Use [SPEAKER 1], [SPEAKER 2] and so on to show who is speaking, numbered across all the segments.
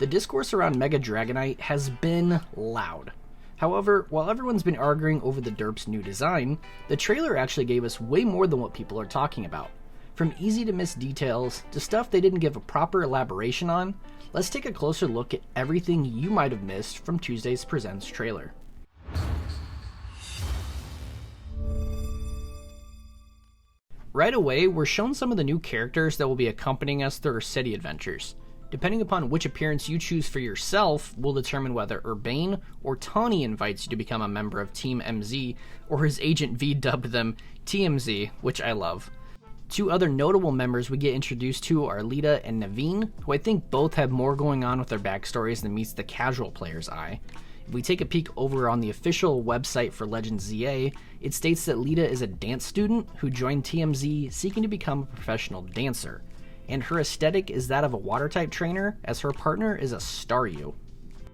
[SPEAKER 1] The discourse around Mega Dragonite has been loud. However, while everyone's been arguing over the derp's new design, the trailer actually gave us way more than what people are talking about. From easy to miss details to stuff they didn't give a proper elaboration on, let's take a closer look at everything you might have missed from Tuesday's Presents trailer. Right away, we're shown some of the new characters that will be accompanying us through our city adventures. Depending upon which appearance you choose for yourself will determine whether Urbane or Tawny invites you to become a member of Team MZ, or his Agent V dubbed them TMZ, which I love. Two other notable members we get introduced to are Lita and Naveen, who I think both have more going on with their backstories than meets the casual player's eye. If we take a peek over on the official website for Legends ZA, it states that Lita is a dance student who joined TMZ seeking to become a professional dancer, and her aesthetic is that of a water-type trainer, as her partner is a Staryu.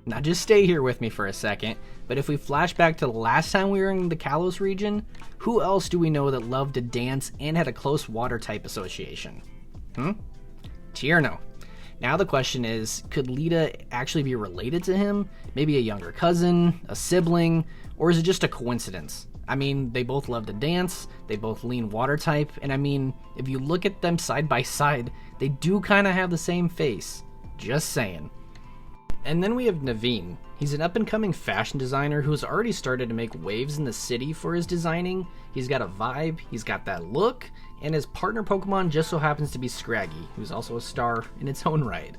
[SPEAKER 1] Now just stay here with me for a second, but if we flash back to the last time we were in the Kalos region, who else do we know that loved to dance and had a close water-type association? Tierno. Now the question is, could Lita actually be related to him? Maybe a younger cousin, a sibling, or is it just a coincidence? I mean, they both love to dance, they both lean water type, and I mean, if you look at them side by side, they do kind of have the same face. Just saying. And then we have Naveen. He's an up-and-coming fashion designer who has already started to make waves in the city for his designing. He's got a vibe, he's got that look, and his partner Pokemon just so happens to be Scraggy, who's also a star in its own right.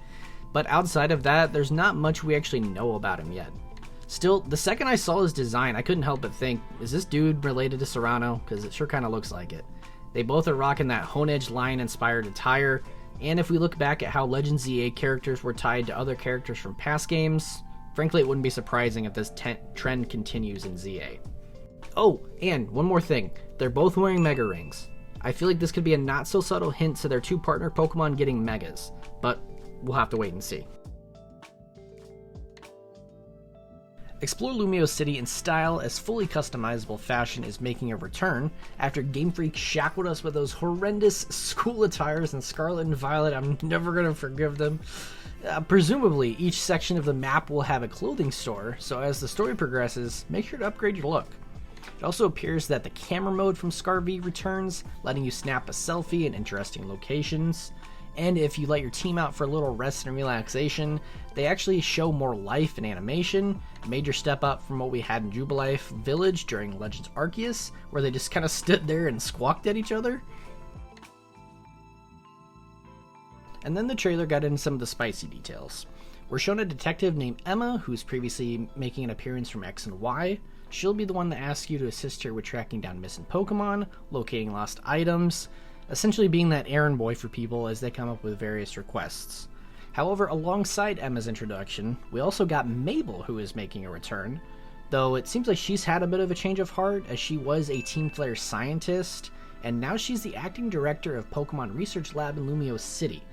[SPEAKER 1] But outside of that, there's not much we actually know about him yet. Still, the second I saw his design, I couldn't help but think, is this dude related to Serrano? Because it sure kind of looks like it. They both are rocking that Honedge line-inspired attire, and if we look back at how Legends ZA characters were tied to other characters from past games, frankly it wouldn't be surprising if this trend continues in ZA. Oh, and one more thing, they're both wearing Mega Rings. I feel like this could be a not-so-subtle hint to their two partner Pokemon getting Megas, but we'll have to wait and see. Explore Lumio City in style as fully customizable fashion is making a return after Game Freak shackled us with those horrendous school attires in Scarlet and Violet. I'm never going to forgive them. Presumably, each section of the map will have a clothing store, so as the story progresses, make sure to upgrade your look. It also appears that the camera mode from Scar V returns, letting you snap a selfie in interesting locations. And if you let your team out for a little rest and relaxation, they actually show more life and animation, a major step up from what we had in Jubilife Village during Legends Arceus, where they just kind of stood there and squawked at each other. And then the trailer got into some of the spicy details. We're shown a detective named Emma, who's previously making an appearance from X and Y. She'll be the one that asks you to assist her with tracking down missing Pokemon, locating lost items, essentially being that errand boy for people as they come up with various requests. However, alongside Emma's introduction, we also got Mabel, who is making a return, though it seems like she's had a bit of a change of heart as she was a Team Flare scientist, and now she's the acting director of Pokemon Research Lab in Lumio City.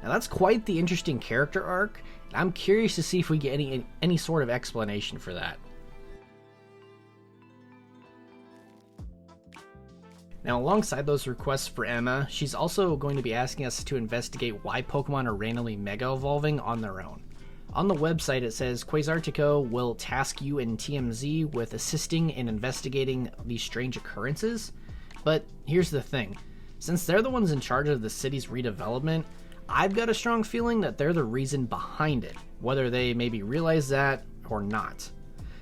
[SPEAKER 1] Now that's quite the interesting character arc, and I'm curious to see if we get any sort of explanation for that. Now, alongside those requests for Emma, she's also going to be asking us to investigate why Pokemon are randomly Mega Evolving on their own. On the website, it says Quasartico will task you and TMZ with assisting in investigating these strange occurrences. But here's the thing. Since they're the ones in charge of the city's redevelopment, I've got a strong feeling that they're the reason behind it, whether they maybe realize that or not.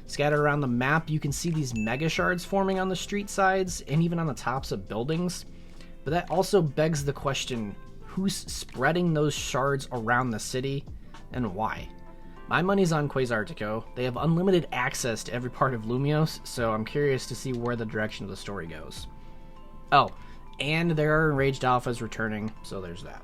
[SPEAKER 1] Scattered around the map, you can see these mega shards forming on the street sides and even on the tops of buildings. But that also begs the question, who's spreading those shards around the city and why? My money's on Quasartico. They have unlimited access to every part of Lumios, so I'm curious to see where the direction of the story goes. Oh, and there are enraged alphas returning, so there's that.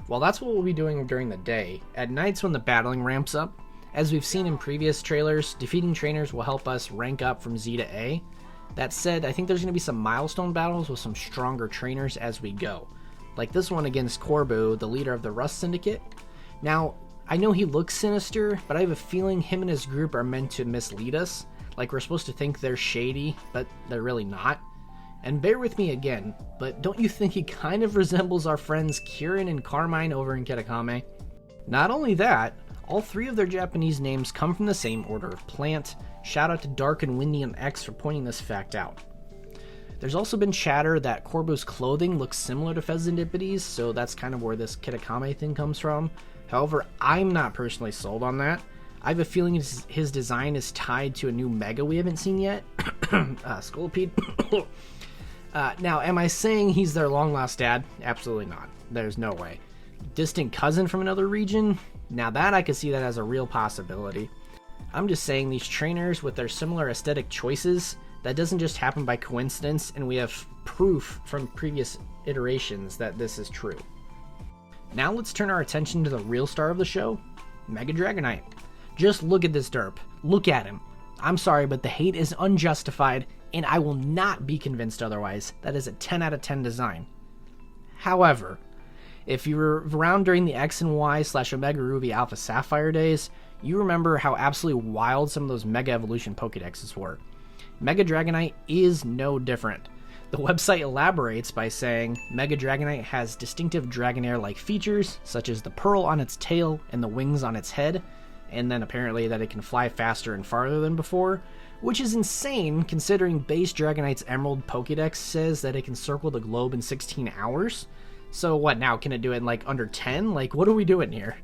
[SPEAKER 1] Well, that's what we'll be doing during the day. At nights when the battling ramps up, as we've seen in previous trailers, defeating trainers will help us rank up from Z to A. That said, I think there's going to be some milestone battles with some stronger trainers as we go. Like this one against Corbu, the leader of the Rust Syndicate. Now, I know he looks sinister, but I have a feeling him and his group are meant to mislead us. Like we're supposed to think they're shady, but they're really not. And bear with me again, but don't you think he kind of resembles our friends Kieran and Carmine over in Kitakame? Not only that, all 3 of their Japanese names come from the same order of plant. Shout out to Dark and Windy and X for pointing this fact out. There's also been chatter that Corbo's clothing looks similar to Pheasantippity's, so that's kind of where this Kitakame thing comes from. However, I'm not personally sold on that. I have a feeling his design is tied to a new mega we haven't seen yet. Scolipede. Now, am I saying he's their long-lost dad? Absolutely not. There's no way. Distant cousin from another region? Now that I could see that as a real possibility. I'm just saying these trainers with their similar aesthetic choices, that doesn't just happen by coincidence, and we have proof from previous iterations that this is true. Now let's turn our attention to the real star of the show, Mega Dragonite. Just look at this derp. Look at him. I'm sorry, but the hate is unjustified, and I will not be convinced otherwise. That is a 10 out of 10 design. However, if you were around during the X and Y / Omega Ruby Alpha Sapphire days, you remember how absolutely wild some of those Mega Evolution Pokédexes were. Mega Dragonite is no different. The website elaborates by saying Mega Dragonite has distinctive Dragonair-like features, such as the pearl on its tail and the wings on its head, and then apparently that it can fly faster and farther than before, which is insane considering base Dragonite's Emerald Pokédex says that it can circle the globe in 16 hours. So what now, can it do it in like under 10? Like, what are we doing here?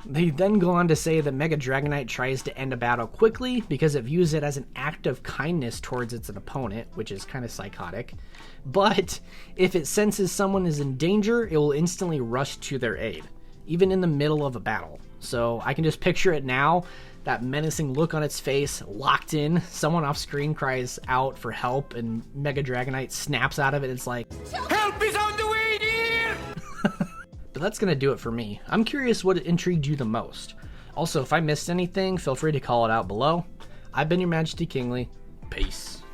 [SPEAKER 1] They then go on to say that Mega Dragonite tries to end a battle quickly because it views it as an act of kindness towards its opponent, which is kind of psychotic. But if it senses someone is in danger, it will instantly rush to their aid, even in the middle of a battle. So I can just picture it now, that menacing look on its face, locked in, someone off screen cries out for help, and Mega Dragonite snaps out of it, it's like, "Help is on the way, dear!" But that's going to do it for me. I'm curious what intrigued you the most. Also, if I missed anything, feel free to call it out below. I've been your Majesty Kingly. Peace.